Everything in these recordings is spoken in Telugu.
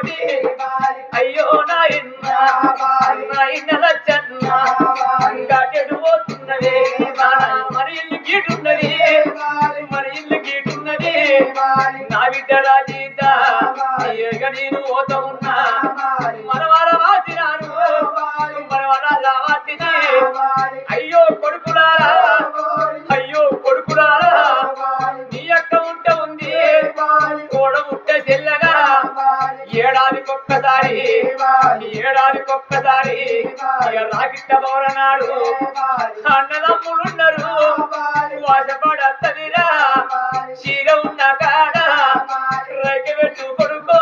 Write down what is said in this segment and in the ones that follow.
తోటి అయ్యో నాయన లచ్చన్న గాటెడు పోతున్నది మరి ఇల్లు గీటున్నది నా బిడ్డ రాజీత నేను పోత ఉన్నా మనవాళ్ళ వాసినాను మనవాళ్ళ వాసిని అయ్యో కొడుకులారా నీ యొక్క ఉంట ఉంది కోడ ఉంటే చెల్లగా ఏడాదికొక్కసారి రాకిట్ట పౌరనాడు అన్నదమ్ములున్నారు వాసపడత్తదిరా చీర ఉన్న కాడ రైక పెట్టు కొడుకో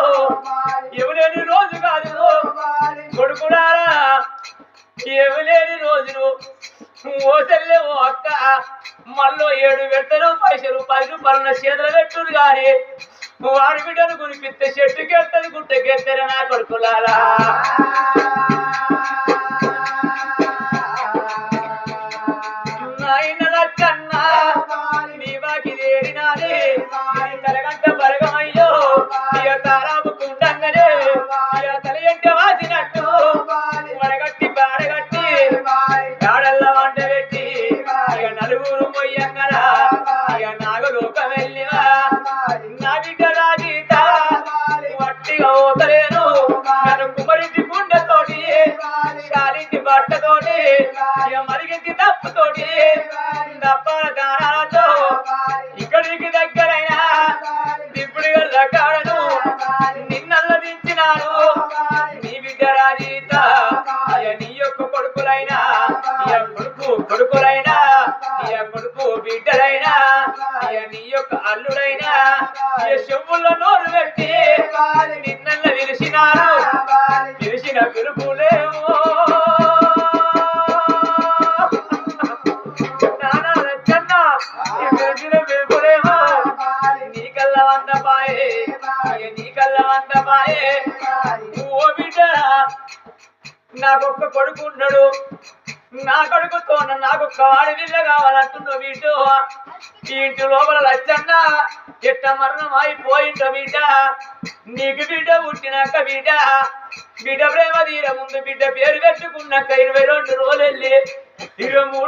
ఎవలేని రోజు కాదు కొడుకుడారా ఎవలేని రోజులు ఓ చెల్లె ఓ అక్క మళ్ళీ 7 పెట్టరు పైసలు 10 రూపాయలు చేతులు పెట్టుడు కానీ వాడి బిడ్డను గురిపిస్తే చెట్టుకెత్తది గుట్టకెత్తరు నా కొడుకులారా నాయన కన్నా నీ బాకి దేరినానే తలగంట బరగమయ్యో ఇక తారాపుకుంటంగనే ఇక తల ఎంట వాసినట్టు వడగట్టి బాడగట్టి గాడల్ల వంట పెట్టి ఇక నలుగురు మొయ్యంగరా ఇక నాగలోకం వెళ్ళివా నా బిడ్డ రాజీత వట్టిగా పోతలేను నన్ను కుమరింటి గుండెతోటి కాలింటి బట్టతోటి ఇక మరిగింటి తప్పుతోటి దప్పల దానాలతో ఇక్కడికి దగ్గరైనా దిప్పుడు గల్ల కాడను నిన్నల్ల దించినాను నీ బిడ్డ రాజీత నీ యొక్క కొడుకులైనా కొడుకులైనా కొడుకు బిడ్డలైనా నీ యొక్క అల్లుడైనా చెవుల్లో నోరు పెట్టి నిన్నల్ల పిలిచినారు పిలిచిన పిలుపులేమో నీకల్ల వందపాయే ఓ బిడ్డ నాకొక్క కొడుకు ఉన్నాడు నా కొడుకుతో నాకొక్క వాడి బిడ్డ కావాలంటున్నావు బిడ్డ ఈ ఇంటి లోపల లచ్చన్న ఎట్ట మరణం అయిపోయింట బిడ్డ నీకు బిడ్డ పుట్టినాక బిడ్డ ప్రేమ తీర ముందు బిడ్డ పేరు పెట్టుకున్నాక 22 రోజులు వెళ్ళి 23